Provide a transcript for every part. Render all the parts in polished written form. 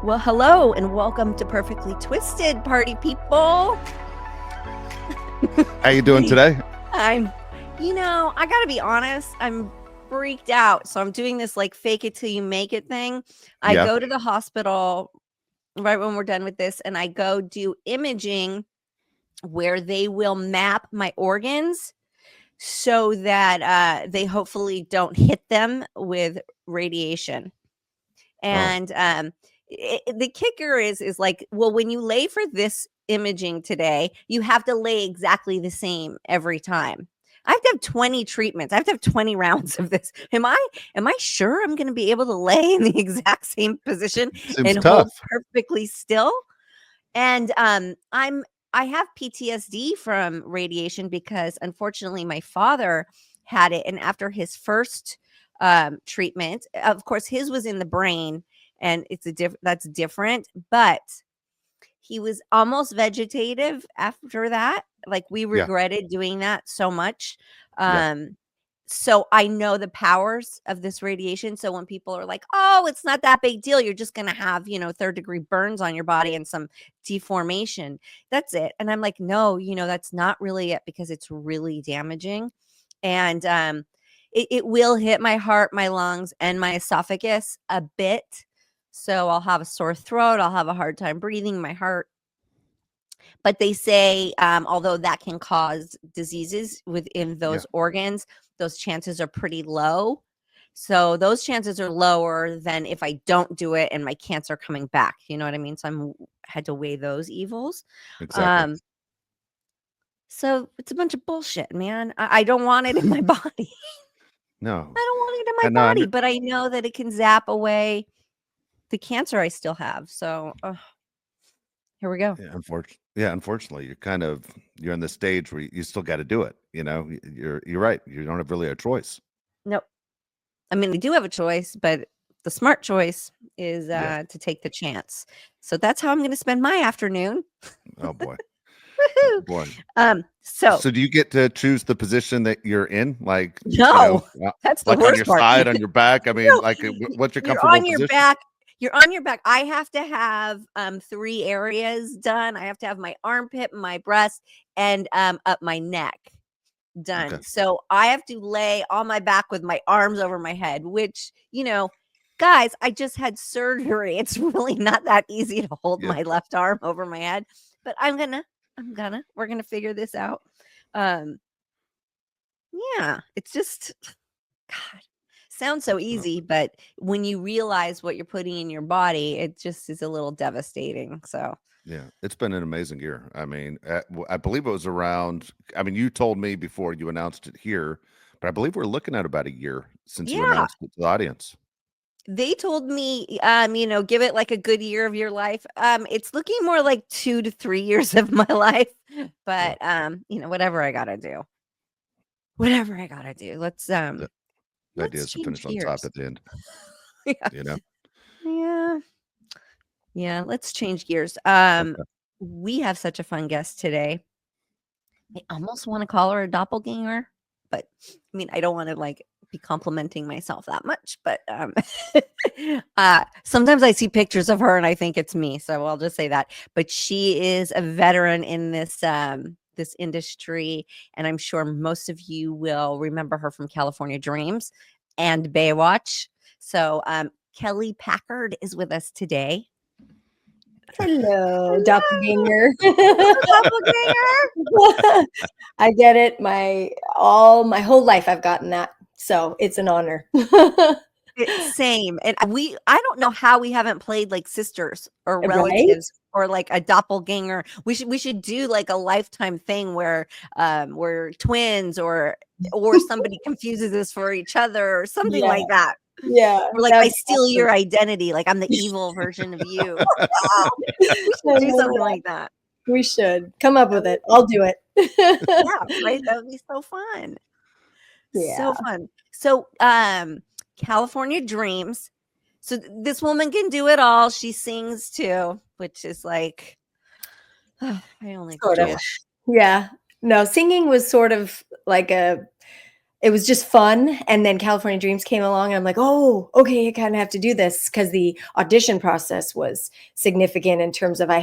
Well, hello and welcome to Perfectly Twisted, party people. How you doing today? I gotta be honest, I'm freaked out. So I'm doing this like fake it till you make it thing. I Yeah. go to the hospital right when we're done with this, and I go do imaging where they will map my organs so that they hopefully don't hit them with radiation. Oh, And the kicker is like, well, when you lay for this imaging today, you have to lay exactly the same every time. I have to have 20 treatments. I have to have 20 rounds of this. Am I sure I'm going to be able to lay in the exact same position seems and tough. hold perfectly still? And I have PTSD from radiation because unfortunately my father had it, and after his first treatment, of course his was in the brain, and that's different, but he was almost vegetative after that. Like, we Yeah. regretted doing that so much. Yeah. So I know the powers of this radiation. So when people are like, "Oh, it's not that big deal. You're just going to have, third degree burns on your body and some deformation. That's it." And I'm like, "No, that's not really it, because it's really damaging." And it will hit my heart, my lungs, and my esophagus a bit. So I'll have a sore throat. I'll have a hard time breathing. My heart. But they say, although that can cause diseases within Yeah. those organs, those chances are pretty low. So those chances are lower than if I don't do it and my cancer coming back. You know what I mean? So had to weigh those evils. Exactly. Um, so it's a bunch of bullshit, man. I don't want it in my body. No. I don't want it in And my body, but I know that it can zap away the cancer I still have. So here we go. unfortunately, you're in the stage where you still got to do it. You're right. You don't have really a choice. Nope. I mean, I do have a choice, but the smart choice is Yeah. to take the chance. So that's how I'm going to spend my afternoon. Oh boy. Oh Woohoo! boy. So So do you get to choose the position that you're in? Like, no, that's the like on worst your part. side, on your back? I mean, No, like, what's your you're comfortable on your position? back. You're on your back. I have to have 3 areas done. I have to have my armpit, my breast, and up my neck Okay. done. So I have to lay on my back with my arms over my head, which, guys, I just had surgery. It's really not that easy to hold Yeah. my left arm over my head, but we're gonna figure this out. Um, yeah, it's just, God, sounds so Well, easy, but when you realize what you're putting in your body, it just is a little devastating. So yeah, it's been an amazing year. I mean, I believe it was around. I mean, you told me before you announced it here, but I believe we're looking at about a year since you yeah, announced it to the audience. they told me, give it like a good year of your life. It's looking more like 2 to 3 years of my life, Yeah, but whatever I gotta do. Whatever I gotta do. the, the idea Let's is to change finish on top gears. at the end. Yeah. You know. Yeah. Yeah, let's change gears. Okay. We have such a fun guest today. I almost want to call her a doppelganger, but I mean, I don't want to like be complimenting myself that much, but sometimes I see pictures of her and I think it's me, so I'll just say that. But she is a veteran in this industry, and I'm sure most of you will remember her from California Dreams and Baywatch. So Kelly Packard is with us today. Hello, Hello, doppelganger. doppelganger. I get it. My whole life I've gotten that. So it's an honor. Same. And I don't know how we haven't played like sisters or Right? relatives or like a doppelganger. We should do like a lifetime thing where we're twins, or somebody confuses us for each other or something Yeah. like that. Yeah. Or like I That'd be steal awesome. your identity, like I'm the evil version of you. We I should do know something that. like that. We should come up That with would it. I'll do it. Yeah, right. That would be so fun. So Yeah. fun. So California Dreams. So this woman can do it all. She sings too, which is like I only Sort of. wish. Yeah. No, singing was sort of like it was just fun. And then California Dreams came along and I'm like, oh, okay, I kind of have to do this, because the audition process was significant in terms of, I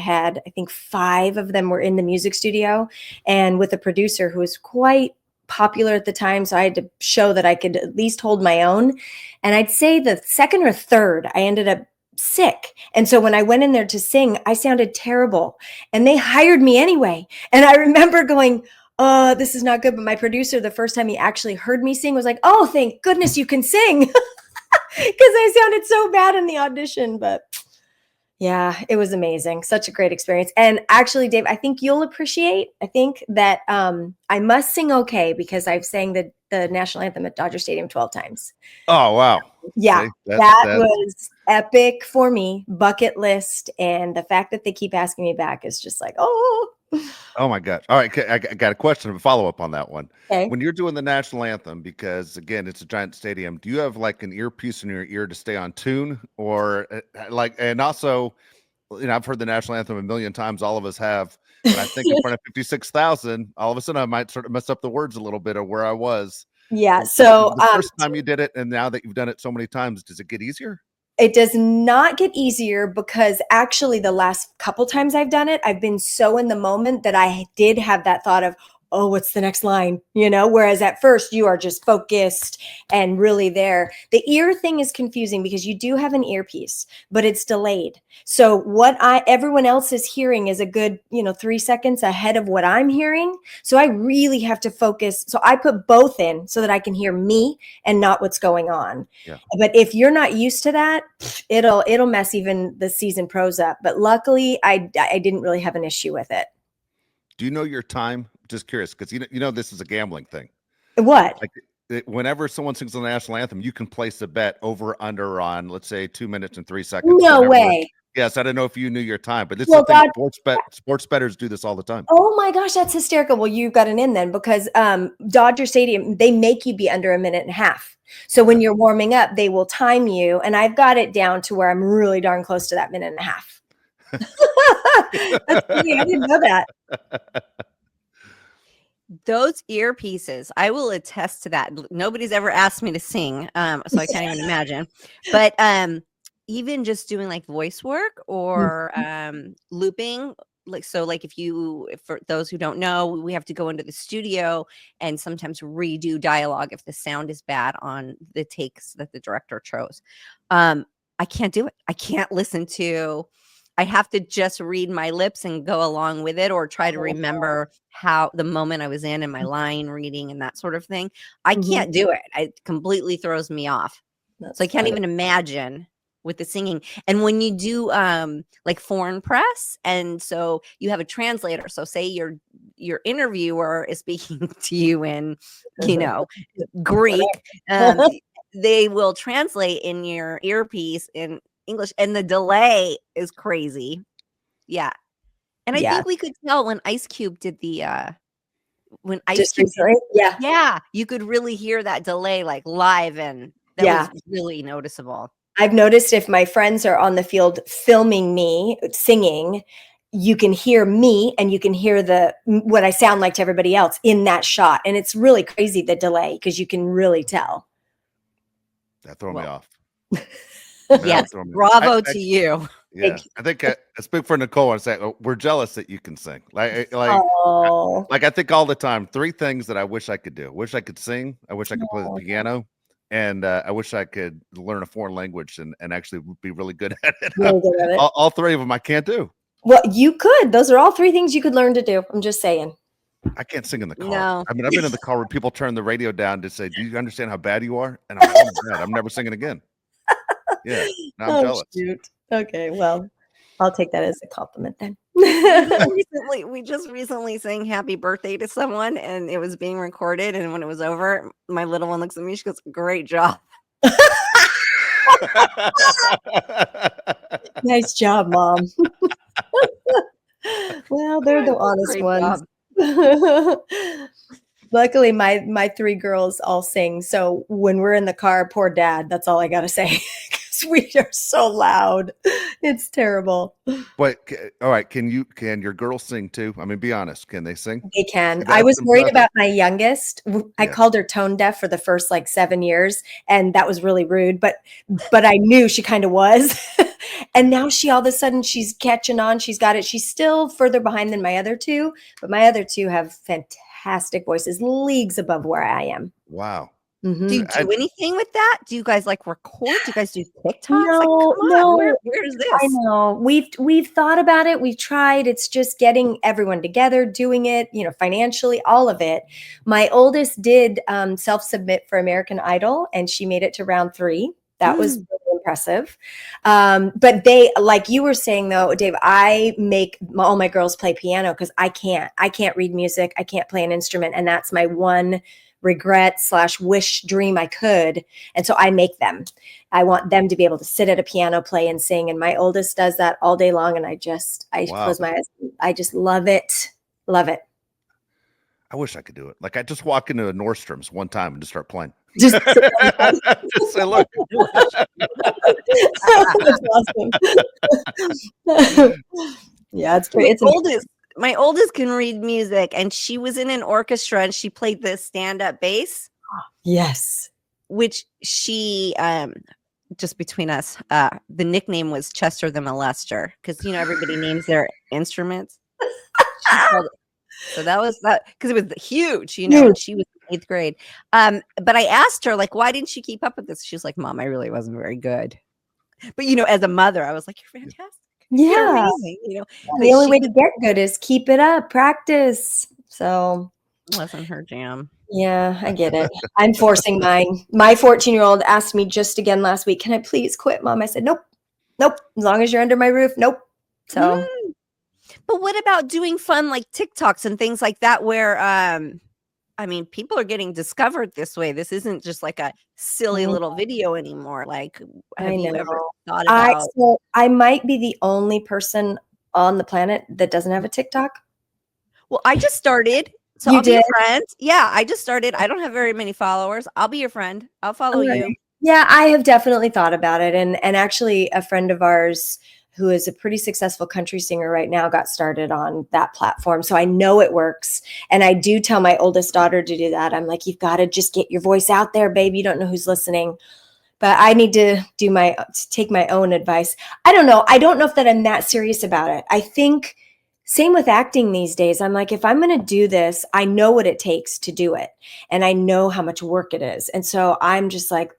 think 5 of them were in the music studio, and with a producer who was quite popular at the time. So I had to show that I could at least hold my own. And I'd say the second or third, I ended up sick. And so when I went in there to sing, I sounded terrible, and they hired me anyway. And I remember going, oh, this is not good. But my producer, the first time he actually heard me sing, was like, oh, thank goodness you can sing. Because I sounded so bad in the audition. But yeah, it was amazing. Such a great experience. And actually, Dave, I think you'll appreciate, I think that I must sing okay, because I've sang the national anthem at Dodger Stadium 12 times. Oh, wow. Yeah, See, that was epic for me, bucket list. And the fact that they keep asking me back is just like, oh. Oh my God. All right. I got a question, a follow up on that one. Okay. When you're doing the national anthem, because again, it's a giant stadium, do you have like an earpiece in your ear to stay on tune, or and also, I've heard the national anthem a million times. All of us have. And I think in front of 56,000, all of a sudden I might sort of mess up the words a little bit of where I was. Yeah. So the first time you did it, and now that you've done it so many times, does it get easier? It does not get easier, because actually the last couple times I've done it, I've been so in the moment that I did have that thought of, oh, what's the next line? Whereas at first you are just focused and really there. The ear thing is confusing, because you do have an earpiece, but it's delayed. So what everyone else is hearing is a good, 3 seconds ahead of what I'm hearing. So I really have to focus. So I put both in so that I can hear me and not what's going on. Yeah. But if you're not used to that, it'll mess even the seasoned pros up. But luckily I didn't really have an issue with it. Do you know your time? Just curious, because this is a gambling thing. What? Like, whenever someone sings the national anthem, you can place a bet over under on, let's say, 2 minutes and 3 seconds. No way. Yes, I don't know if you knew your time, but this is the thing. Sports bettors do this all the time. Oh my gosh, that's hysterical. Well, you've got an in then, because Dodger Stadium, they make you be under a minute and a half. So when you're warming up, they will time you, and I've got it down to where I'm really darn close to that minute and a half. That's funny. I didn't know that. Those earpieces, I will attest to that. Nobody's ever asked me to sing, so I can't even imagine. But even just doing like voice work or looping, like if for those who don't know, we have to go into the studio and sometimes redo dialogue if the sound is bad on the takes that the director chose. I can't do it. I can't listen to. I have to just read my lips and go along with it, or try to remember how the moment I was in and my line reading and that sort of thing. I can't do it. It completely throws me off. So I can't even imagine with the singing. And when you do like foreign press, and so you have a translator. So say your interviewer is speaking to you in, Greek, they will translate in your earpiece in English, and the delay is crazy. Yeah. And I think we could tell when Ice Cube did yeah, you could really hear that delay like live, and that was really noticeable. I've noticed if my friends are on the field filming me singing, you can hear me and you can hear what I sound like to everybody else in that shot. And it's really crazy, the delay, because you can really tell. That threw me off. Yes, bravo to you. Yeah, I think I speak for Nicole and say we're jealous that you can sing. I think all the time, 3 things that I wish I could do. Wish I could sing. I wish I could play the piano, and I wish I could learn a foreign language and actually be really good at it. Really good at it. All 3 of them I can't do. Well, you could. Those are all 3 things you could learn to do. I'm just saying. I can't sing in the car. No. I mean, I've been in the car where people turn the radio down to say, "Do you understand how bad you are?" And I'm like, "Oh my God, I'm never singing again." Yeah, I'm jealous. Shoot. Okay, well, I'll take that as a compliment then. We just recently sang happy birthday to someone, and it was being recorded, and when it was over, my little one looks at me, she goes, "Great job." Nice job, Mom. Well, they're the honest ones. Luckily, my 3 girls all sing. So when we're in the car, poor Dad, that's all I got to say. We are so loud. It's terrible. But all right, can your girls sing too? I mean, be honest, can they sing? They can. I That's was worried impressive. about my youngest. I Yes. called her tone deaf for the first like 7 years, and that was really rude. But I knew she kind of was. And now she all of a sudden she's catching on. She's got it. She's still further behind than my other two, but my other two have fantastic voices, leagues above where I am. Wow. Mhm. Do you do anything with that? Do you guys like record? Do you guys do TikToks? Like, No, come on, no. where is I this? know. We've thought about it. We've tried. It's just getting everyone together, doing it, financially, all of it. My oldest did self-submit for American Idol, and she made it to round 3. That was really impressive. But they, like you were saying though, Dave, I make all my girls play piano because I can't read music. I can't play an instrument. And that's my one regret/wish dream I could. And so I make them. I want them to be able to sit at a piano, play and sing. And my oldest does that all day long. And I Wow. close my eyes. I just love it. Love it. I wish I could do it. Like I just walk into a Nordstrom's one time and just start playing. Just Just say, look. That's awesome. Yeah, it's pretty. It's My oldest can read music, and she was in an orchestra, and she played the stand-up bass. Yes. Which she just between us, the nickname was Chester the Molester, because everybody names their instruments. So that was that, because it was huge, and she was in 8th grade. But I asked her, like, why didn't you keep up with this? She was like, Mom, I really wasn't very good. But as a mother, I was like, you're fantastic. Yeah. You're amazing. The only way to get good is keep it up, practice. So wasn't her jam. Yeah, I get it. I'm forcing mine. My 14-year-old asked me just again last week, can I please quit, Mom? I said, nope. As long as you're under my roof, nope. So, but what about doing fun like TikToks and things like that, where people are getting discovered this way. This isn't just like a silly little video anymore. Like, have you ever thought about? I might be the only person on the planet that doesn't have a TikTok. Well, I just started. So I'll be your friend. Yeah, I just started. I don't have very many followers. I'll be your friend. I'll follow you. Yeah, I have definitely thought about it. And actually a friend of ours who is a pretty successful country singer right now got started on that platform. So I know it works. And I do tell my oldest daughter to do that. I'm like, you've got to just get your voice out there, babe. You don't know who's listening. But I need to take my own advice. I don't know. I don't know if that I'm that serious about it. I think same with acting these days. I'm like, if I'm going to do this, I know what it takes to do it. And I know how much work it is. And so I'm just like,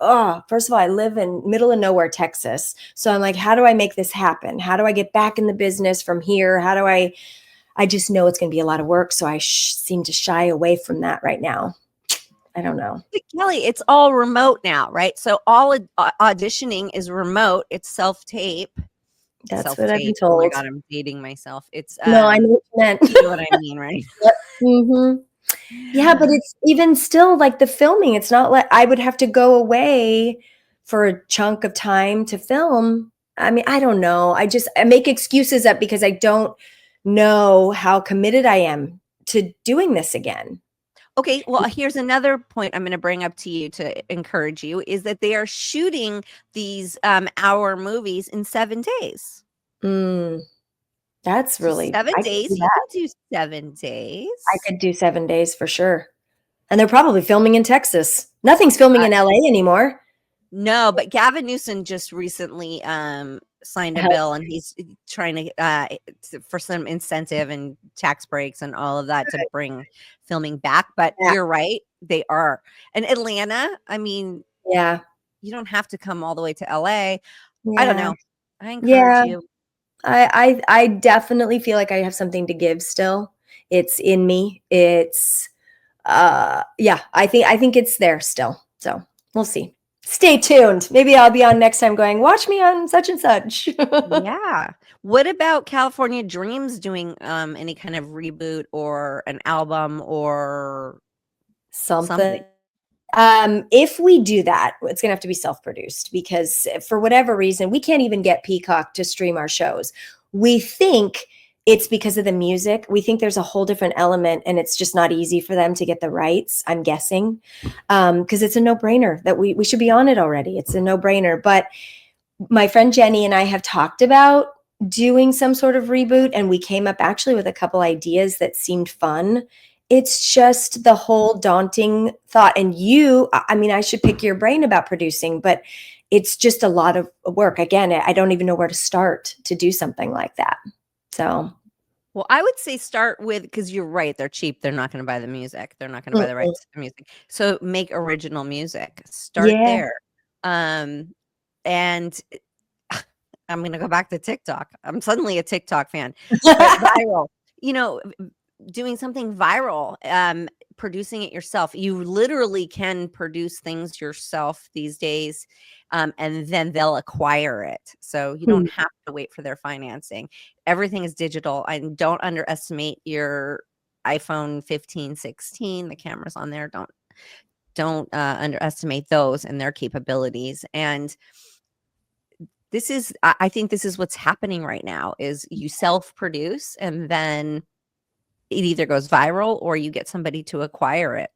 first of all, I live in middle of nowhere, Texas. So I'm like, how do I make this happen? How do I get back in the business from here? How do I just know it's going to be a lot of work. So I seem to shy away from that right now. I don't know. But Kelly, it's all remote now, right? So all auditioning is remote. It's self-tape. That's what I've been told. Oh my God, I'm dating myself. It's no, I know what you meant. You know what I mean, right? Yeah, but it's even still like the filming. It's not like I would have to go away for a chunk of time to film. I mean, I don't know. I make excuses up because I don't know how committed I am to doing this again. Okay, well, here's another point I'm going to bring up to you to encourage you is that they are shooting these hour movies in 7 days. That's really 7 days. You can do 7 days. I could do 7 days for sure. And they're probably filming in Texas. Nothing's filming in LA anymore. No, but Gavin Newsom just recently signed a bill, and he's trying to for some incentive and tax breaks and all of that to bring filming back. But you're right, they are. And Atlanta, I mean, you don't have to come all the way to LA. I don't know. I encourage you. I definitely feel like I have something to give still. It's in me. It's I think it's there still. So we'll see. Stay tuned. Maybe I'll be on next time going, watch me on such and such. Yeah. What about California Dreams doing any kind of reboot or an album or something? If we do that, it's gonna have to be self-produced because for whatever reason, we can't even get Peacock to stream our shows. We think it's because of the music. We think there's a whole different element and it's just not easy for them to get the rights, I'm guessing. Because it's a no-brainer that we should be on it already. It's a no-brainer. But my friend Jenny and I have talked about doing some sort of reboot, and we came up actually with a couple ideas that seemed fun. It's just the whole daunting thought. And I mean, I should pick your brain about producing, but it's just a lot of work. Again, I don't even know where to start to do something like that. So, Well, I would say start with, because you're right, they're cheap. They're not going to buy the music. They're not going to buy the mm-mm. rights to the music. So make original music. Start Yeah. there. And I'm going to go back to TikTok. I'm suddenly a TikTok fan. But viral, doing something viral, producing it yourself. You literally can produce things yourself these days, and then they'll acquire it. So you don't have to wait for their financing. Everything is digital. And don't underestimate your iPhone 15, 16. The cameras on there. Don't underestimate those and their capabilities. And I think this is what's happening right now is you self-produce and then it either goes viral or you get somebody to acquire it.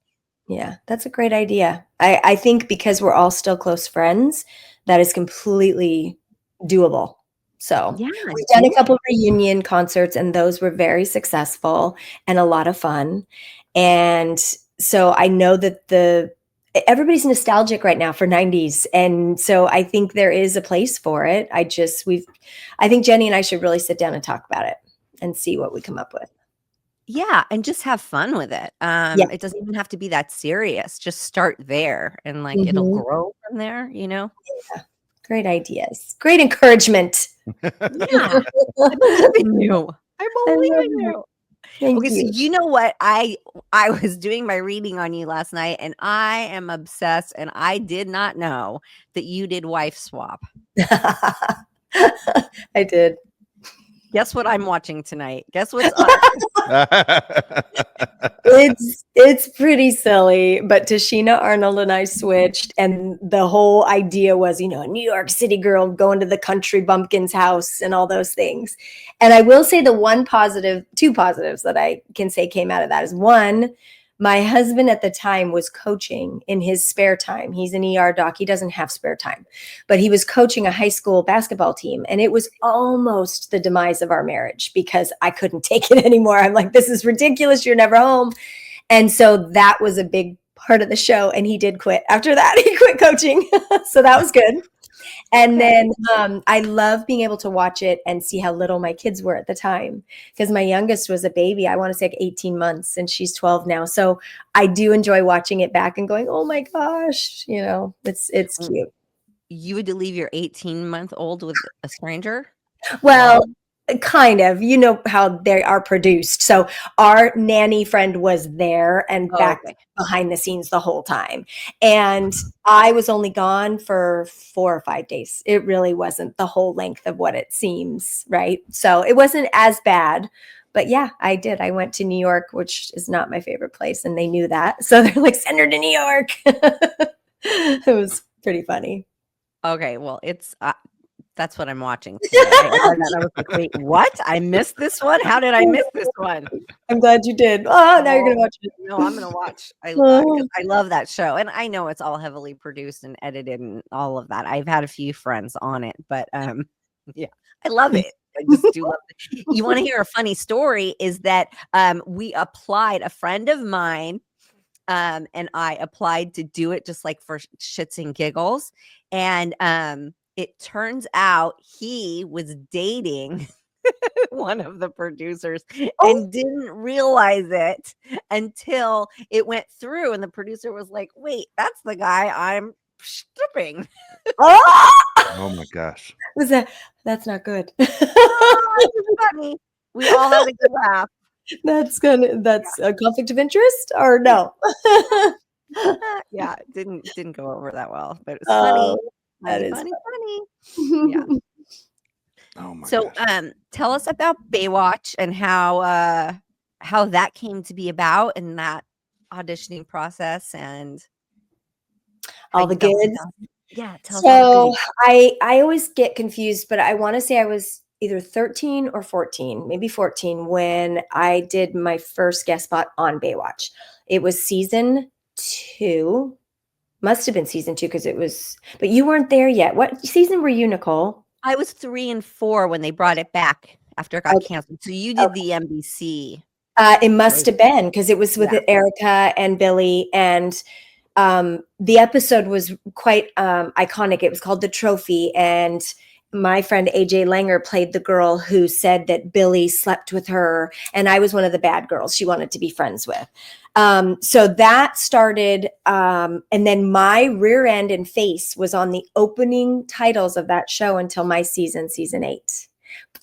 Yeah, that's a great idea. I think because we're all still close friends, that is completely doable. So Yeah, we've done a couple of reunion concerts, and those were very successful and a lot of fun. And so I know that everybody's nostalgic right now for 90s. And so I think there is a place for it. I think Jenny and I should really sit down and talk about it and see what we come up with. Yeah, and just have fun with it. Yeah. It doesn't even have to be that serious. Just start there and it'll Mhm. grow from there, Yeah. Great ideas. Great encouragement. Yeah. I believe in you. I I believe love in you. you. Thank Okay, so you. you know what? I was doing my reading on you last night and I am obsessed and I did not know that you did wife swap. I did. Guess what I'm watching tonight? Guess what's on? It's pretty silly, but Tashina Arnold and I switched, and the whole idea was, a New York City girl going to the country bumpkin's house and all those things. And I will say two positives that I can say came out of that is one, my husband at the time was coaching in his spare time. He's an ER doc. He doesn't have spare time, but he was coaching a high school basketball team. And it was almost the demise of our marriage because I couldn't take it anymore. I'm like, this is ridiculous. You're never home. And so that was a big part of the show. And he did quit after that. He quit coaching. So that was good. And then I love being able to watch it and see how little my kids were at the time because my youngest was a baby. I want to say like 18 months and she's 12 now. So I do enjoy watching it back and going, oh my gosh, it's cute. You would leave your 18-month-old with a stranger? Well, kind of, how they are produced. So our nanny friend was there and back behind the scenes the whole time. And I was only gone for 4 or 5 days. It really wasn't the whole length of what it seems, right? So it wasn't as bad. But yeah, I did. I went to New York, which is not my favorite place. And they knew that. So they're like, send her to New York. It was pretty funny. Okay, well, that's what I'm watching today. I was like, wait, what? I missed this one? How did I miss this one? I'm glad you did. Oh, now you're going to watch it. No, I'm going to watch. I love that show. And I know it's all heavily produced and edited and all of that. I've had a few friends on it, but yeah, I love it. I just do love it. You want to hear a funny story is that a friend of mine and I applied to do it just like for shits and giggles. And it turns out he was dating one of the producers and didn't realize it until it went through. And the producer was like, wait, that's the guy I'm stripping. Oh my gosh. That's not good. Funny. We all had a good laugh. That's a conflict of interest or no? Yeah, it didn't go over that well, but it's funny. Funny. Yeah. Oh my So, gosh. tell us about Baywatch and how that came to be about and that auditioning process and all the goods. Yeah, tell us all the goodies. I always get confused, but I want to say I was either 13 or 14, maybe 14, when I did my first guest spot on Baywatch. It was season 2. Must have been season 2 because it was, but you weren't there yet. What season were you, Nicole? I was 3 and 4 when they brought it back after it got Okay. canceled. So you did the NBC. It must have been because it was with Erica and Billy, and the episode was quite iconic. It was called The Trophy, and my friend AJ Langer played the girl who said that Billy slept with her, and I was one of the bad girls she wanted to be friends with. So that started, and then my rear end and face was on the opening titles of that show until my season 8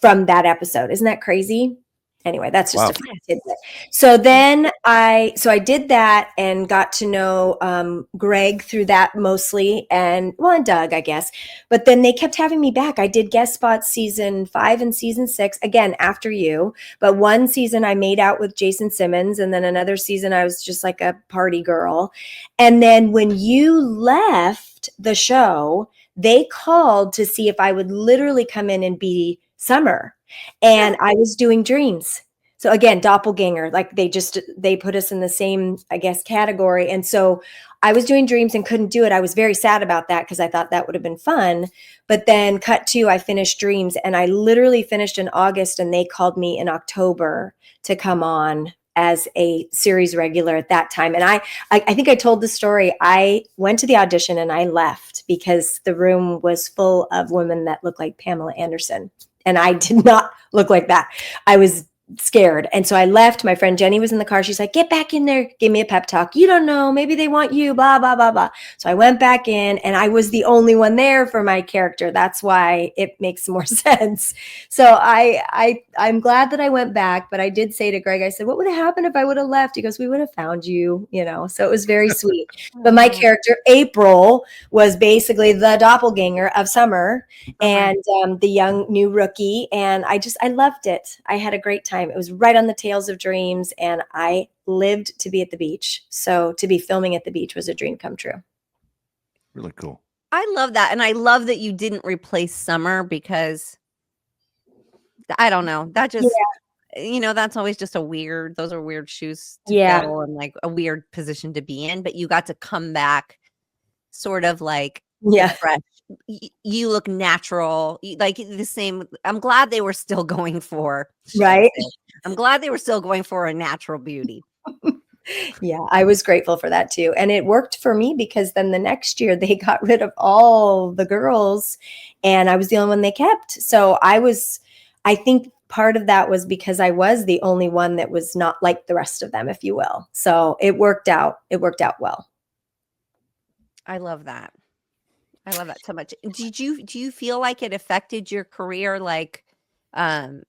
from that episode. Isn't that crazy? Anyway, that's just a fun tidbit. So then I did that and got to know Greg through that mostly, and Doug, I guess. But then they kept having me back. I did guest spots season 5 and season 6, again, after you. But one season I made out with Jason Simmons, and then another season I was just like a party girl. And then when you left the show, they called to see if I would literally come in and be Summer. And I was doing Dreams. So again, doppelganger, like they put us in the same, I guess, category. And so I was doing Dreams and couldn't do it. I was very sad about that because I thought that would have been fun. But then cut to, I finished Dreams, and I literally finished in August, and they called me in October to come on as a series regular at that time. And I think I told the story. I went to the audition and I left because the room was full of women that looked like Pamela Anderson. And I did not look like that. I was scared. And so I left. My friend Jenny was in the car. She's like, get back in there. Give me a pep talk. You don't know. Maybe they want you, blah, blah, blah, blah. So I went back in, and I was the only one there for my character. That's why it makes more sense. So I'm glad that I went back, but I did say to Greg, I said, what would have happened if I would have left? He goes, we would have found you, so it was very sweet. But my character, April, was basically the doppelganger of Summer and the young new rookie. And I loved it. I had a great time. It was right on the tails of Dreams, and I lived to be at the beach. So to be filming at the beach was a dream come true. Really cool. I love that. And I love that you didn't replace Summer because I don't know. That just, that's always just those are weird shoes to fill and like a weird position to be in. But you got to come back sort of like fresh. You look natural, like the same. I'm glad they were still going for I'm glad they were still going for a natural beauty. Yeah, I was grateful for that too. And it worked for me because then the next year they got rid of all the girls and I was the only one they kept. So I think part of that was because I was the only one that was not like the rest of them, if you will. So it worked out. It worked out well. I love that. I love that so much. Do you feel like it affected your career? Like,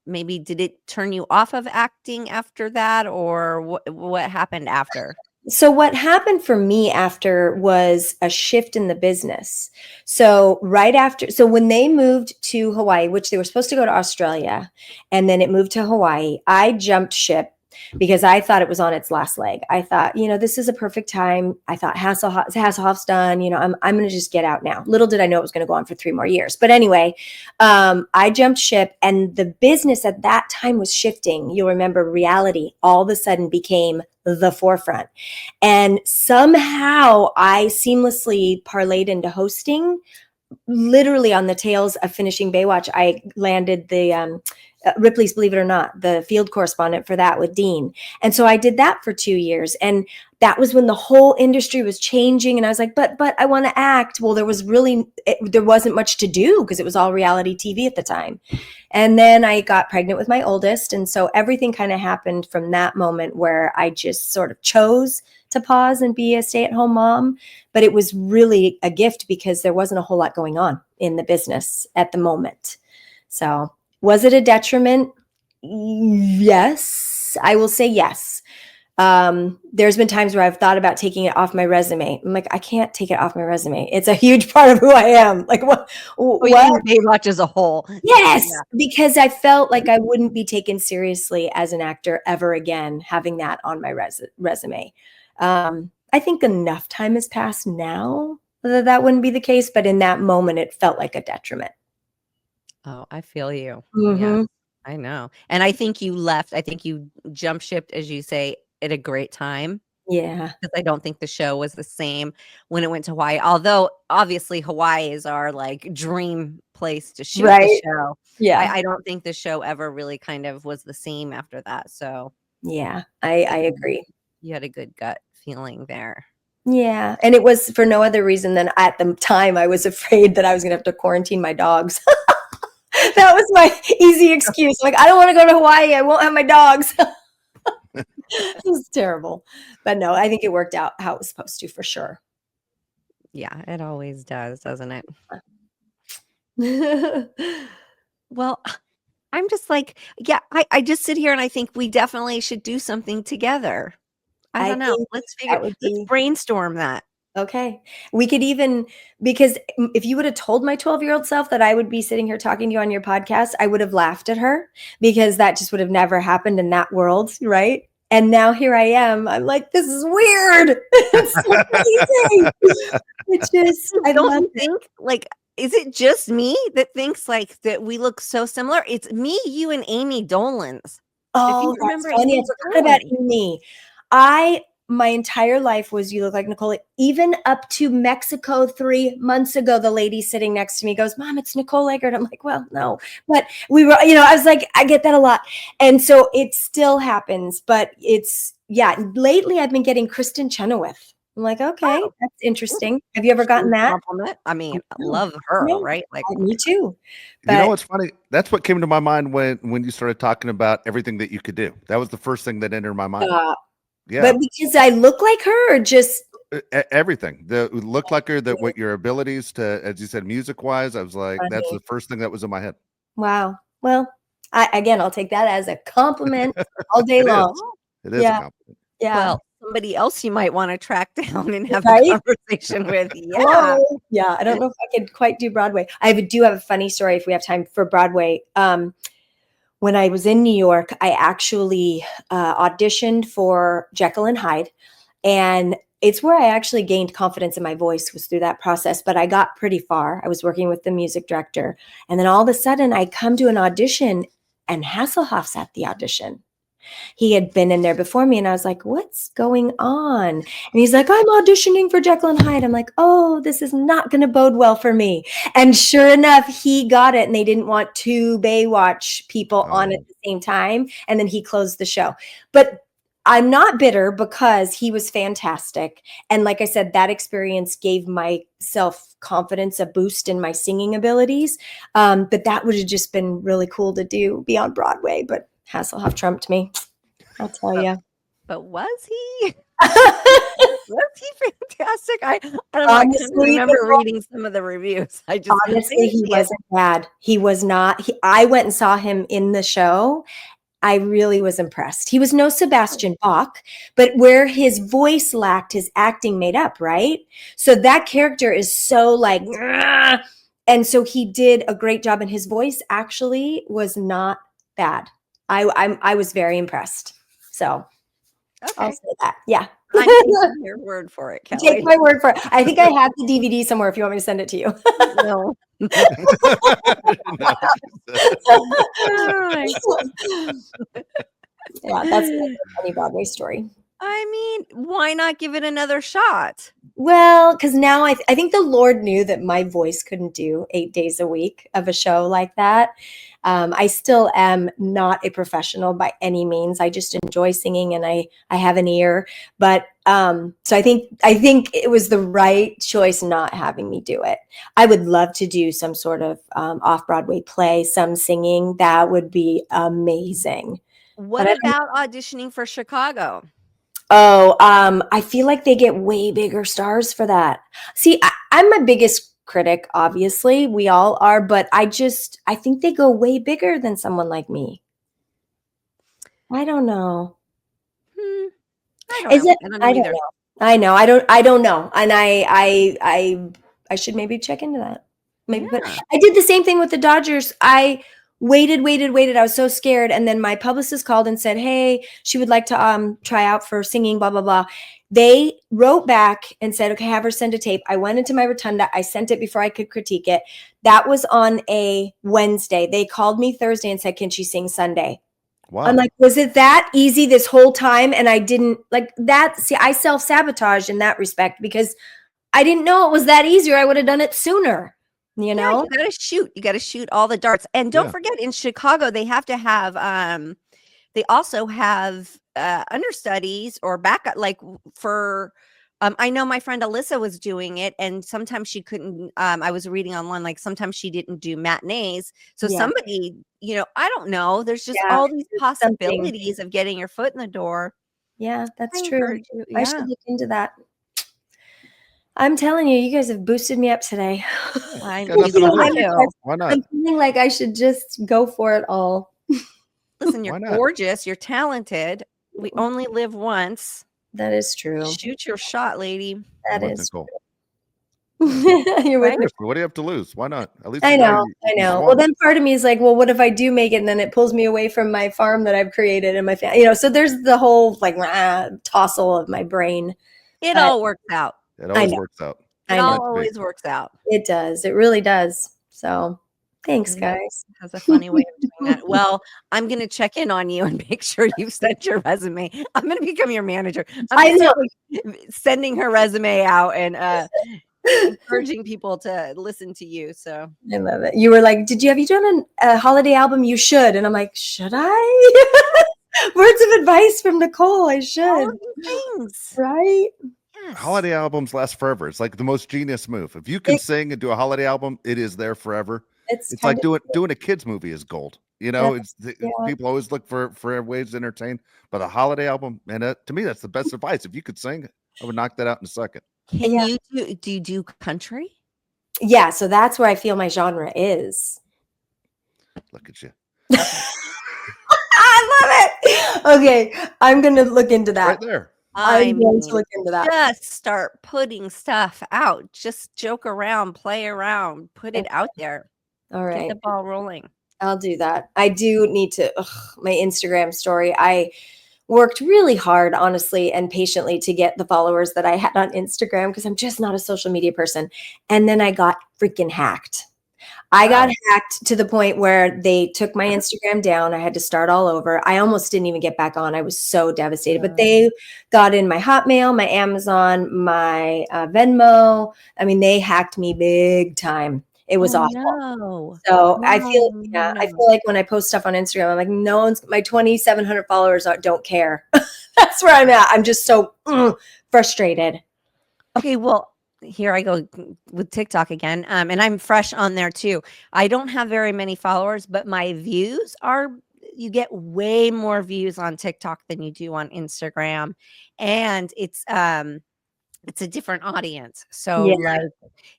maybe did it turn you off of acting after that, or what happened after? So what happened for me after was a shift in the business. So when they moved to Hawaii, which they were supposed to go to Australia, and then it moved to Hawaii, I jumped ship because I thought it was on its last leg. I thought, this is a perfect time. I thought Hasselhoff's done. I'm going to just get out now. Little did I know it was going to go on for 3 more years. But anyway, I jumped ship, and the business at that time was shifting. You'll remember reality all of a sudden became the forefront. And somehow I seamlessly parlayed into hosting. Literally on the tails of finishing Baywatch, I landed the Ripley's Believe It or Not, the field correspondent for that with Dean. And so I did that for 2 years. And that was when the whole industry was changing. And I was like, but I want to act. Well, there wasn't much to do because it was all reality TV at the time. And then I got pregnant with my oldest. And so everything kind of happened from that moment where I just sort of chose to pause and be a stay-at-home mom. But it was really a gift because there wasn't a whole lot going on in the business at the moment. So was it a detriment? Yes, I will say yes. There's been times where I've thought about taking it off my resume. I'm like, I can't take it off my resume. It's a huge part of who I am. Like what? Baywatch as a whole. Yes, because I felt like I wouldn't be taken seriously as an actor ever again, having that on my resume. I think enough time has passed now that wouldn't be the case, but in that moment, it felt like a detriment. Oh, I feel you. Mm-hmm. Yeah, I know. And I think you left. I think you jump shipped, as you say, at a great time. Yeah. because I don't think the show was the same when it went to Hawaii. Although obviously Hawaii is our like dream place to shoot the Right. show. Yeah. I don't think the show ever really kind of was the same after that. So Yeah. I agree. you had a good gut feeling there. Yeah. And it was for no other reason than at the time I was afraid that I was going to have to quarantine my dogs. That was my easy excuse. Like, I don't want to go to Hawaii. I won't have my dogs. It was terrible. But no, I think it worked out how it was supposed to for sure. Yeah, it always does, doesn't it? Well, I'm just like, yeah, I just sit here and I think we definitely should do something together. I don't know. think Let's would let's be brainstorm that. okay. We could even, because if you would have told my 12-year-old self that I would be sitting here talking to you on your podcast, I would have laughed at her because that just would have never happened in that world. Right. And now here I am. I'm like, this is weird. It's so amazing. It's just, I Don't love you think like is it just me that thinks like that we look so similar? It's me, you, and Amy Dolan's. If you Oh, that's remember funny. I Amy forgot about Dolan. Amy. My entire life was you look like Nicole. Even up to Mexico 3 months ago, the lady sitting next to me goes, Mom, it's Nicole Eggert. I'm like, well, no. But we were, I was like, I get that a lot. And so it still happens. But lately I've been getting Kristen Chenoweth. I'm like, okay, Oh. that's interesting. Have you ever gotten that? Compliment? I mean, I No. love her, No. right? Like Me too. You But know what's funny? That's what came to my mind when you started talking about everything that you could do. That was the first thing that entered my mind. Yeah. but because I look like her or just Everything that looked like her, that what your abilities to, as you said, music wise, I was like, that's funny. the first thing that was in my head. Wow. Well, I'll take that as a compliment all day It is. long. It is a Yeah. compliment. Yeah. well, somebody else you might want to track down and have Right? a conversation with. Yeah. Hello. Yeah. I don't know if I could quite do Broadway. Do have a funny story if we have time for Broadway. When I was in New York, I actually auditioned for Jekyll and Hyde. And it's where I actually gained confidence in my voice was through that process. But I got pretty far. I was working with the music director. And then all of a sudden I come to an audition and Hasselhoff's at the audition. He had been in there before me and I was like, what's going on? And he's like, I'm auditioning for Jekyll and Hyde. I'm like, oh, this is not going to bode well for me. And sure enough, he got it and they didn't want two Baywatch people on at the same time. And then he closed the show. But I'm not bitter because he was fantastic. And like I said, that experience gave my self-confidence a boost in my singing abilities. But that would have just been really cool to do, be on Broadway. But Hasselhoff trumped me. I'll tell you. But was he? Was he fantastic? I don't know. I can't remember reading some of the reviews. Honestly, he wasn't bad. He was not. I went and saw him in the show. I really was impressed. He was no Sebastian Bach, but where his voice lacked, his acting made up, right? So that character is so like, and so he did a great job, and his voice actually was not bad. I was very impressed. So I'll say that. Yeah. I'm taking your word for it, Kelly. Take my word for it. I think I have the DVD somewhere if you want me to send it to you. No. Yeah, that's a funny Broadway story. I mean, why not give it another shot? Well, because now I think the Lord knew that my voice couldn't do 8 days a week of a show like that. I still am not a professional by any means. I just enjoy singing and I have an ear. But so I think it was the right choice not having me do it. I would love to do some sort of off-Broadway play, some singing. That would be amazing. What about auditioning for Chicago? Oh, I feel like they get way bigger stars for that. See, I'm my biggest critic, obviously. We all are, but I think they go way bigger than someone like me. I don't know. I don't know. I don't know. I know. I don't know. And I should maybe check into that. Maybe, but I did the same thing with the Dodgers. I waited. I was so scared. And then my publicist called and said, hey, she would like to try out for singing, blah, blah, blah. They wrote back and said, okay, have her send a tape. I went into my rotunda. I sent it before I could critique it. That was on a Wednesday. They called me Thursday and said, can she sing Sunday? Wow. I'm like, was it that easy this whole time? And I didn't like that. See, I self-sabotage in that respect because I didn't know it was that easy, or I would have done it sooner, you Yeah, know? you gotta shoot. You gotta shoot all the darts. And don't Yeah. forget, in Chicago, they have to have they also have understudies or backup, like for I know my friend Alyssa was doing it, and sometimes she couldn't. I was reading online, like sometimes she didn't do matinees. So Yeah. somebody, I don't know. There's just Yeah. all these There's something. possibilities of getting your foot in the door. Yeah, that's I true. encourage you. I Yeah. should look into that. I'm telling you, you guys have boosted me up today. I Got nothing to love lose. you. Why not? I'm feeling like I should just go for it all. Listen, you're Why not? gorgeous. You're talented. We only live once. That is true. Shoot your shot, lady. That Good luck, is Nicole. You're with me. Seriously, what do you have to lose? Why not? At least I you know know, you I know. swung. Well, then part of me is like, well, what if I do make it and then it pulls me away from my farm that I've created and my family? So there's the whole like tossle of my brain. It But all works out. It always know. works out. It I know. all Meant to be. always works out. It does. It really does. So thanks, Yeah. guys. Has a funny way of doing that. Well, I'm going to check in on you and make sure you've sent your resume. I'm going to become your manager. I I'm know. sending her resume out and encouraging people to listen to you. So I love it. You were like, have you done a holiday album? You should. And I'm like, should I? Words of advice from Nicole. I all should. of these things. Right? Yes. Holiday albums last forever. It's like the most genius move. If you can sing and do a holiday album, it is there forever. It's like doing a kids movie is gold. It's people always look for ways to entertain, but a holiday album, and to me, that's the best advice. If you could sing, I would knock that out in a second. Can you do you do country? Yeah, so that's where I feel my genre is. Look at you. I love it. Okay, I'm gonna look into that. Right there. I'm going to look into that. Just start putting stuff out. Just joke around, play around, put it out there. All right. Get the ball rolling. I'll do that. I do need to, my Instagram story. I worked really hard, honestly, and patiently to get the followers that I had on Instagram because I'm just not a social media person. And then I got freaking hacked. I got hacked to the point where they took my Instagram down. I had to start all over. I almost didn't even get back on. I was so devastated. But they got in my Hotmail, my Amazon, my Venmo. I mean, they hacked me big time. It was awful. No. So I feel like when I post stuff on Instagram, I'm like, no one's, my 2,700 followers don't care. That's where I'm at. I'm just so frustrated. Okay, well, here I go with TikTok again. And I'm fresh on there too. I don't have very many followers, but my views you get way more views on TikTok than you do on Instagram. And it's a different audience. So like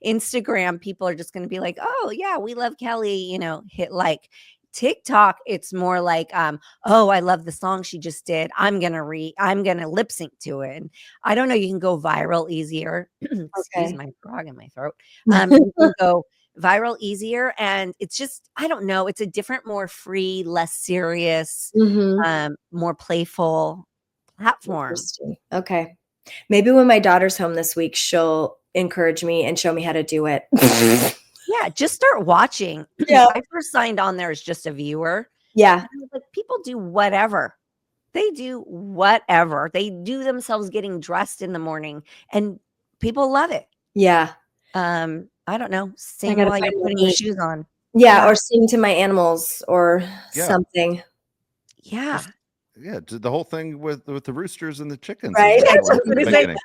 Instagram, people are just going to be like, oh yeah, we love Kelly, hit like. TikTok, it's more like, oh, I love the song she just did. I'm gonna lip sync to it. And I don't know, you can go viral easier. Excuse my frog in my throat. You can go viral easier, and it's just, I don't know, it's a different, more free, less serious, more playful platform. Okay. Maybe when my daughter's home this week, she'll encourage me and show me how to do it. Yeah, just start watching. Yeah. I first signed on there as just a viewer. Yeah. Like, people do whatever. They do whatever. They do themselves getting dressed in the morning, and people love it. Yeah. I don't know. Sing while you're putting your shoes on. Yeah, or sing to my animals or something. Yeah. Yeah, the whole thing with the roosters and the chickens. Right.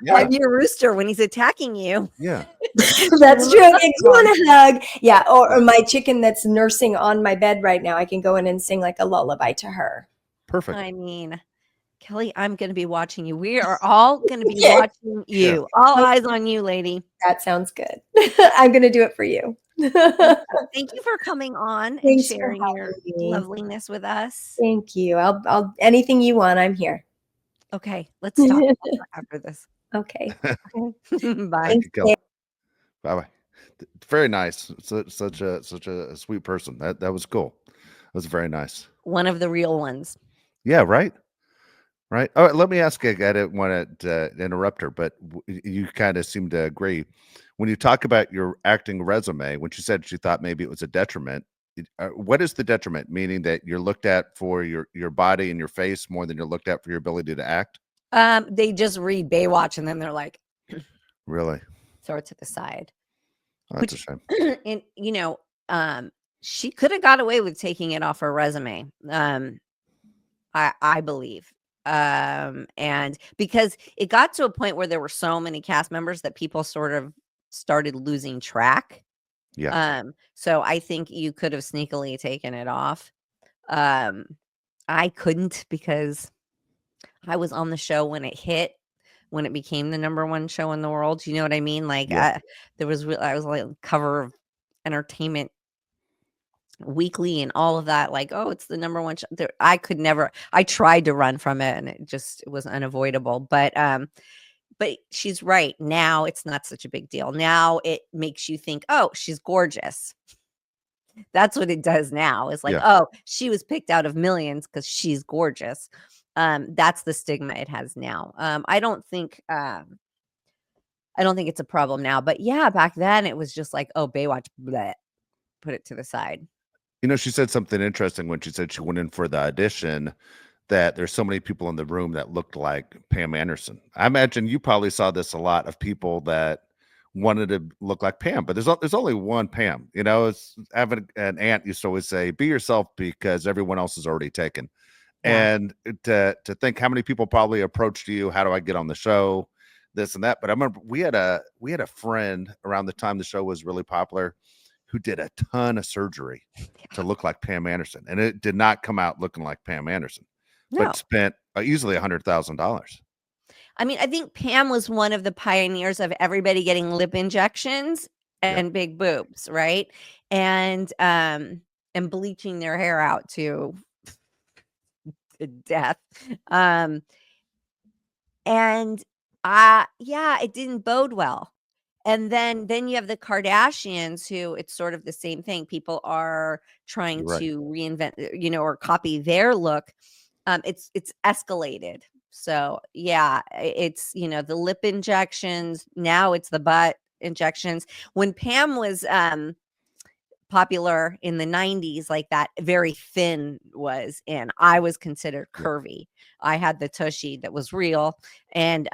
Like your rooster when he's attacking you. Yeah. That's true. If you want a hug, yeah, or my chicken that's nursing on my bed right now, I can go in and sing like a lullaby to her. Perfect. I mean, Kelly, I'm going to be watching you. We are all going to be watching you. All eyes on you, lady. That sounds good. I'm going to do it for you. Thank you for coming on and sharing your loveliness with us. Thank you. I'll anything you want, I'm here. Okay, let's talk after this. Okay. Bye. Bye-bye. Very nice. Such a sweet person. That was cool. That was very nice. One of the real ones. Yeah, right. Right. Oh, let me ask you, I didn't want to interrupt her, but you kind of seem to agree. When you talk about your acting resume, when she said she thought maybe it was a detriment, what is the detriment? Meaning that you're looked at for your body and your face more than you're looked at for your ability to act? They just read Baywatch and then they're like, Really? throw it to the side. Oh, that's a shame. And she could have got away with taking it off her resume. I believe. And because it got to a point where there were so many cast members that people sort of started losing track. Yeah. So I think you could have sneakily taken it off. I couldn't because I was on the show when it hit, when it became the number one show in the world. You know what I mean? Like Yeah. I was like cover of Entertainment Weekly and all of that. Like, oh, it's the number one show. I could never. I tried to run from it, and it was unavoidable. But she's right. Now it's not such a big deal. Now it makes you think, oh, she's gorgeous. That's what it does now. It's like, Yeah. oh, she was picked out of millions because she's gorgeous. That's the stigma it has now. I don't think it's a problem now. But yeah, back then it was just like, oh, Baywatch, bleh, put it to the side. She said something interesting when she said she went in for the audition, that there's so many people in the room that looked like Pam Anderson. I imagine you probably saw this a lot of people that wanted to look like Pam, but there's only one Pam. It's having an aunt used to always say, "Be yourself," because everyone else is already taken. Yeah. And to think how many people probably approached you, how do I get on the show, this and that. But I remember we had a friend around the time the show was really popular who did a ton of surgery to look like Pam Anderson, and it did not come out looking like Pam Anderson, No. but spent easily $100,000. I mean, I think Pam was one of the pioneers of everybody getting lip injections and big boobs, right? And bleaching their hair out to death. And it didn't bode well. And then you have the Kardashians, who it's sort of the same thing. People are trying Right. to reinvent, or copy their look. It's escalated. So yeah, it's the lip injections. Now it's the butt injections. When Pam was popular in the 90s, like that very thin was in. I was considered curvy. I had the tushy that was real, and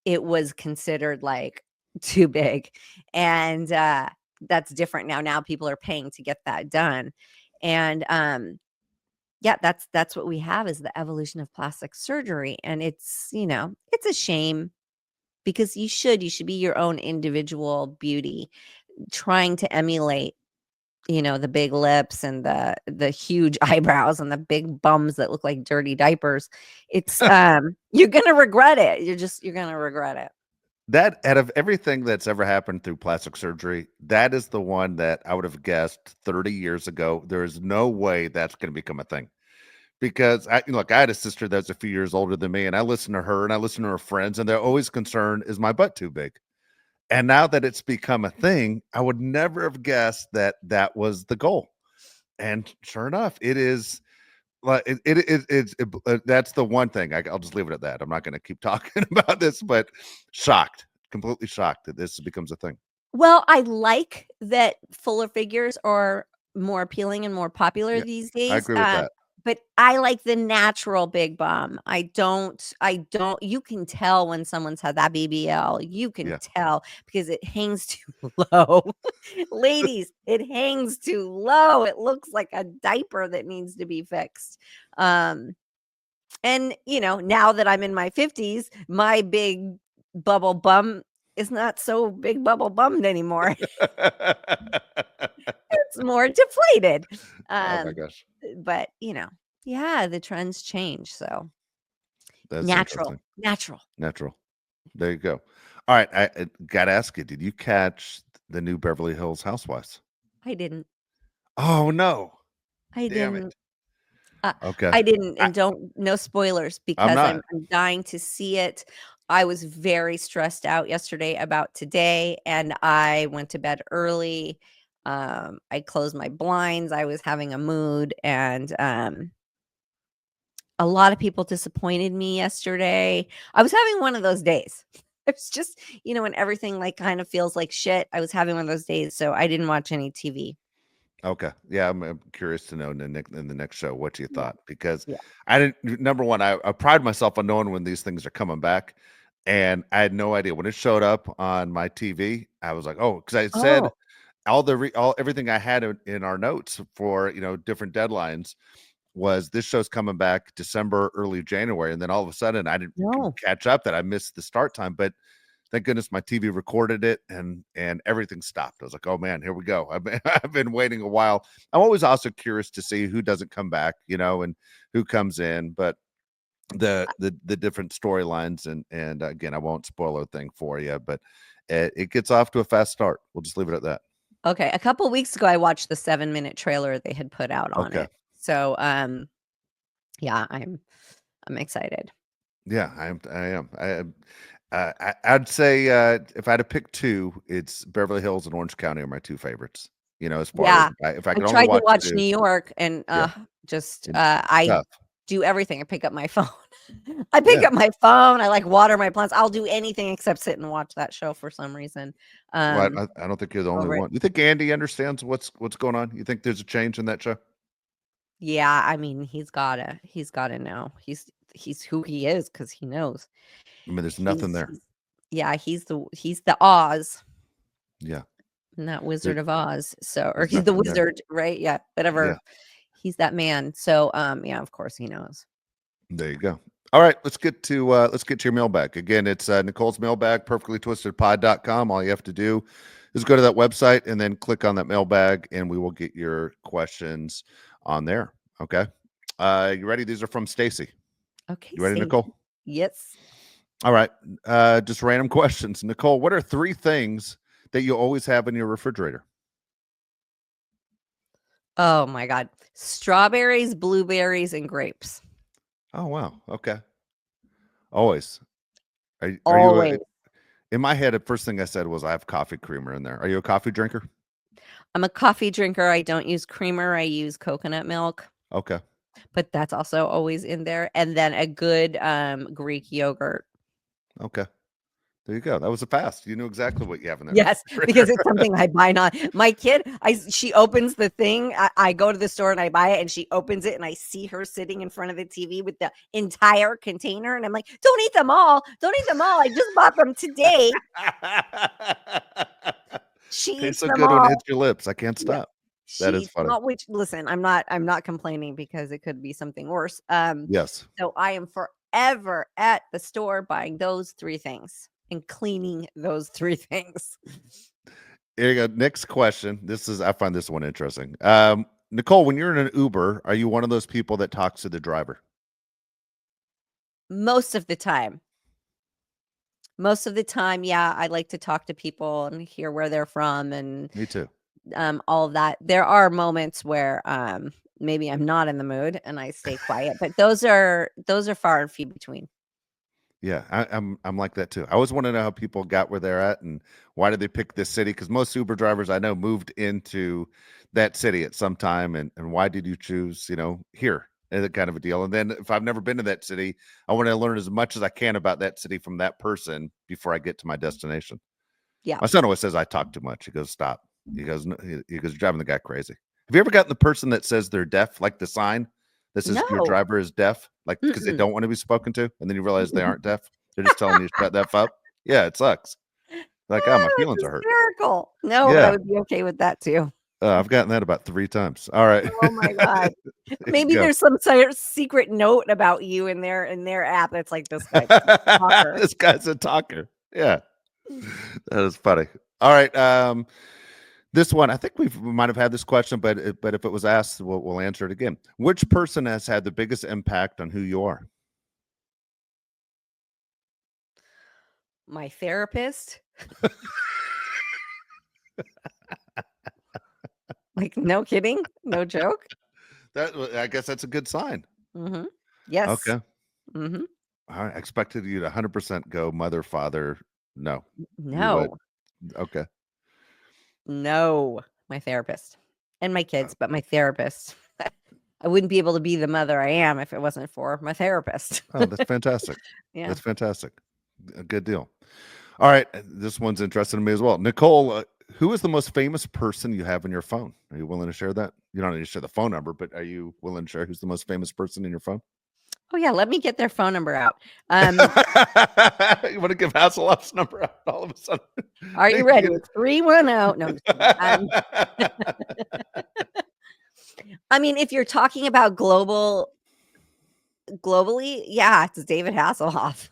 it was considered like too big. And that's different now. Now people are paying to get that done. And that's what we have, is the evolution of plastic surgery. And it's it's a shame, because you should be your own individual beauty, trying to emulate the big lips and the huge eyebrows and the big bums that look like dirty diapers. It's you're gonna regret it. You're gonna regret it. That, out of everything that's ever happened through plastic surgery, that is the one that I would have guessed 30 years ago. There is no way that's going to become a thing, because I had a sister that's a few years older than me, and I listen to her and I listen to her friends, and they're always concerned, is my butt too big? And now that it's become a thing, I would never have guessed that that was the goal. And sure enough, it is. Like that's the one thing. I'll just leave it at that. I'm not going to keep talking about this, but completely shocked that this becomes a thing. Well, I like that fuller figures are more appealing and more popular these days. I agree with that. But I like the natural big bum. I don't, you can tell when someone's had that BBL. You can tell, because it hangs too low. Ladies, it hangs too low. It looks like a diaper that needs to be fixed. And now that I'm in my 50s, my big bubble bum is not so big bubble bummed anymore. It's more deflated. Oh my gosh. But the trends change. So That's natural. There you go. All right. I got to ask you, did you catch the new Beverly Hills Housewives? I didn't. Oh no. I Damn didn't. it. Okay. I didn't, and no spoilers, because I'm dying to see it. I was very stressed out yesterday about today, and I went to bed early. I closed my blinds. I was having a mood, and a lot of people disappointed me yesterday. I was having one of those days. It was just, when everything like kind of feels like shit. I was having one of those days, so I didn't watch any TV. Okay. Yeah, I'm curious to know in the next show what you Yeah. thought, because Yeah. I didn't. Number one, I pride myself on knowing when these things are coming back, and I had no idea when it showed up on my TV. I was like, oh, because I said Oh, all everything I had in our notes for different deadlines was this show's coming back December, early January, and then all of a sudden I didn't no. catch up that I missed the start time, but thank goodness my TV recorded it and everything stopped. I was like, oh man, here we go. I've been waiting a while. I'm always also curious to see who doesn't come back, and who comes in, but the different storylines and again, I won't spoil a thing for you, but it gets off to a fast start. We'll just leave it at that. Okay, a couple weeks ago, I watched the 7-minute trailer they had put out on Okay. it. So, yeah, I'm excited. Yeah, I am. I'd say if I had to pick two, it's Beverly Hills and Orange County are my two favorites. As far as Yeah, if I I could only tried to watch watch two, New York and, yeah, just, it's I tough. do everything. I pick up my phone. I pick Yeah. up my phone, I, like, water my plants. I'll do anything except sit and watch that show for some reason. Well, I don't think you're the only Over it. one. You think Andy understands what's going on? You think there's a change in that show? Yeah, I mean, he's gotta know. He's who he is because he knows. I mean, there's nothing there. Yeah, he's the Oz, Yeah. not There, Wizard of Oz. So, or there's he's the nothing there. wizard, right? Yeah, Yeah. whatever. He's that man. So, yeah, of course he knows. There you go. All right, let's get to your mailbag. Again, it's Nicole's mailbag, perfectlytwistedpod.com. All you have to do is go to that website and then click on that mailbag, and we will get your questions on there. Okay. You ready? These are from Stacy. Okay, You ready, Stacey. Nicole? Yes. All right. Just random questions. Nicole, what are three things that you always have in your refrigerator? Oh my God. Strawberries, blueberries, and grapes. Oh wow. Okay. Always. Are you Always. in my head? The first thing I said was I have coffee creamer in there. Are you a coffee drinker? I'm a coffee drinker. I don't use creamer. I use coconut milk, Okay. but that's also always in there. And then a good Greek yogurt. Okay. There you go. That was a fast. You knew exactly what you have in there. Yes, because it's something I buy not. My kid, she opens the thing. I go to the store and I buy it, and she opens it, and I see her sitting in front of the TV with the entire container, and I'm like, "Don't eat them all! Don't eat them all! I just bought them today." She Tastes eats so them good when it all. hits your lips. I can't Yeah, stop. That she is eats funny. them all. Which, listen, I'm not complaining because it could be something worse. Yes. So I am forever at the store buying those three things and cleaning those three things. Here you go. Next question. I find this one interesting. Nicole, when you're in an Uber, are you one of those people that talks to the driver? Most of the time. Most of the time, yeah, I like to talk to people and hear where they're from and Me too. all of that. There are moments where maybe I'm not in the mood and I stay quiet, but those are far and few between. Yeah, I'm like that too. I always want to know how people got where they're at and why did they pick this city? Because most Uber drivers I know moved into that city at some time, and why did you choose, here? And that kind of a deal. And then if I've never been to that city, I want to learn as much as I can about that city from that person before I get to my destination. Yeah. My son always says I talk too much. He goes, "Stop." He goes, "No," he goes, "You're driving the guy crazy." Have you ever gotten the person that says they're deaf, like the sign that says your No. driver is deaf, like because they Mm-mm. don't want to be spoken to, and then you realize they aren't deaf? They're just telling you to shut that f up. Yeah, it sucks. Like, oh, my That's feelings are hurt. hysterical. No, but I Yeah, would be okay with that too. I've gotten that about 3 times. All right. Oh my God. There you Maybe go. there's some sort of secret note about you in their app that's like this guy's a talker. This guy's a talker. Yeah, that is funny. All right, this one, I think we might have had this question, but if it was asked, we'll answer it again. Which person has had the biggest impact on who you are? My therapist. Like, no kidding, no joke. I guess that's a good sign. Mhm. Yes. Okay. Mhm. All right. I expected you to 100% go mother, father. No, you would. No. Okay. No. My therapist. And my Uh, kids, but my therapist. I wouldn't be able to be the mother I am if it wasn't for my therapist. Oh, that's fantastic. Yeah. That's fantastic. A good deal. All right. This one's interesting to me as well. Nicole, Who is the most famous person you have in your phone? Are you willing to share that? You don't need to share the phone number, but are you willing to share who's the most famous person in your phone? Oh yeah, let me get their phone number out. You want to give Hasselhoff's number out all of a sudden? Are you ready? It's 310. No, I'm just kidding. I mean, if you're talking about globally, yeah, it's David Hasselhoff.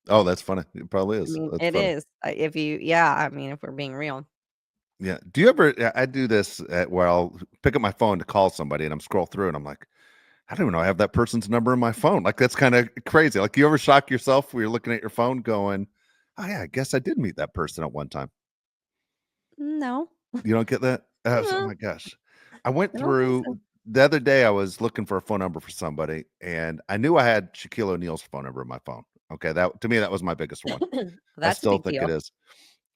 Oh, that's funny. It probably I is. mean, That's it funny. is. I mean, if we're being real. Yeah. Do you ever? I do this where I'll pick up my phone to call somebody, and I'm scroll through, and I'm like, I don't even know I have that person's number in my phone. Like that's kind of crazy. Like you ever shock yourself when you're looking at your phone, going, "Oh yeah, I guess I did meet that person at one time." No, You don't get that? Oh no, my gosh. I went I don't think through so. the other day. I was looking for a phone number for somebody, and I knew I had Shaquille O'Neal's phone number in my phone. Okay, that to me that was my biggest one. I That's a still big think it deal. is.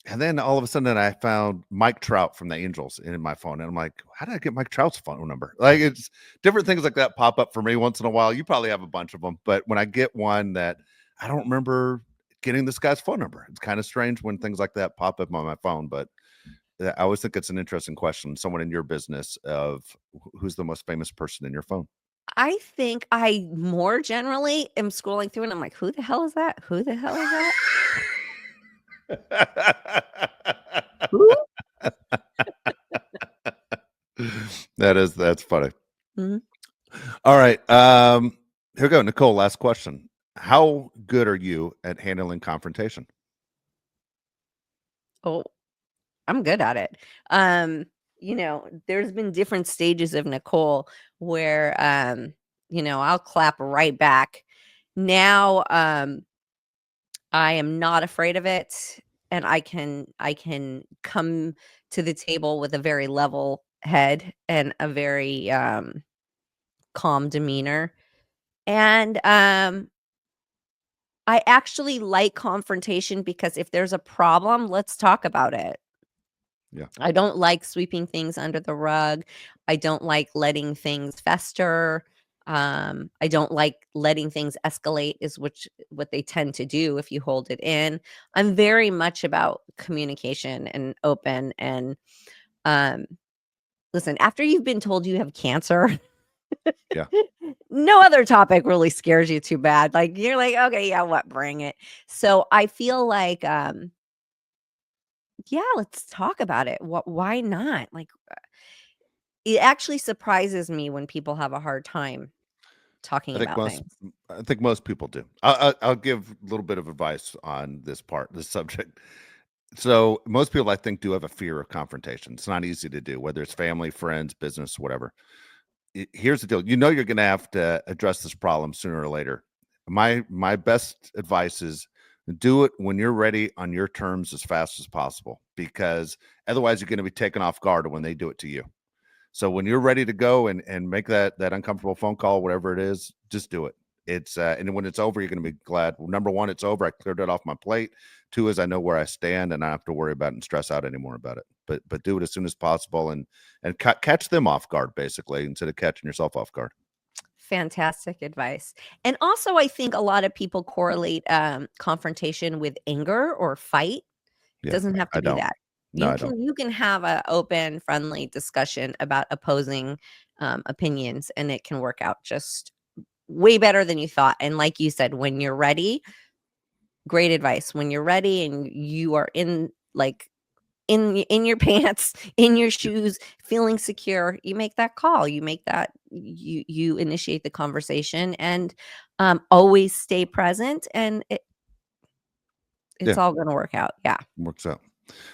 And then all of a sudden I found Mike Trout from the Angels in my phone. And I'm like, how did I get Mike Trout's phone number? Like it's different things like that pop up for me once in a while. You probably have a bunch of them, but when I get one that I don't remember getting this guy's phone number, it's kind of strange when things like that pop up on my phone. But I always think it's an interesting question. Someone in your business of who's the most famous person in your phone? I think I more generally am scrolling through and I'm like, who the hell is that? Who the hell is that? Who? That's funny. Mhm. All right. Here we go. Nicole, last question. How good are you at handling confrontation? Oh, I'm good at it. Um, there's been different stages of Nicole where I'll clap right back. Now, I am not afraid of it and I can come to the table with a very level head and a very calm demeanor. And I actually like confrontation because if there's a problem, let's talk about it. Yeah. I don't like sweeping things under the rug. I don't like letting things fester. I don't like letting things escalate is what they tend to do if you hold it in. I'm very much about communication and open and um listen, after you've been told you have cancer, Yeah. no other topic really scares you too bad. Like you're like, okay, yeah, what, bring it. So I feel like yeah, let's talk about it. What why not? Like it actually surprises me when people have a hard time I talking think about most things. I think most people do. I'll give a little bit of advice on this subject. So most people I think do have a fear of confrontation. It's not easy to do, whether it's family, friends, business, whatever. Here's the deal. You know you're going to have to address this problem sooner or later. My best advice is do it when you're ready on your terms as fast as possible, because otherwise you're going to be taken off guard when they do it to you. So when you're ready to go and make that uncomfortable phone call, whatever it is, just do it. It's and when it's over, you're going to be glad. Well, number one, it's over. I cleared it off my plate. Two is I know where I stand and I don't have to worry about it and stress out anymore about it. But do it as soon as possible and catch them off guard, basically, instead of catching yourself off guard. Fantastic advice. And also I think a lot of people correlate confrontation with anger or fight. It Yeah, doesn't have to I be don't. that. No, I don't. You can have a open, friendly discussion about opposing opinions and it can work out just way better than you thought. And like you said, when you're ready, great advice. When you're ready and you are in your pants, in your Yeah, shoes, feeling secure, you make that call. You make that you initiate the conversation and always stay present and it's yeah, all going to work out. Yeah. works out.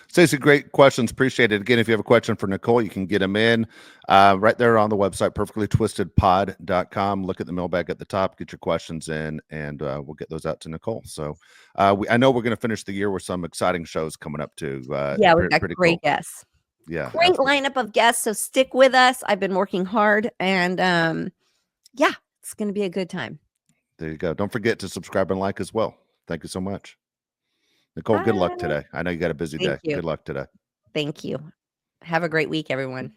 Stacey, great questions. Appreciate it. Again, if you have a question for Nicole, you can get them in right there on the website, perfectlytwistedpod.com. Look at the mailbag at the top, get your questions in, and we'll get those out to Nicole. So I know we're going to finish the year with some exciting shows coming up too. Yeah, we've got Pretty great cool. guests. Yeah, Great absolutely. lineup of guests. So stick with us. I've been working hard and yeah, it's going to be a good time. There you go. Don't forget to subscribe and like as well. Thank you so much. Nicole, good luck Bye. today. I know you got a busy Thank day. you. Good luck today. Thank you. Have a great week, everyone.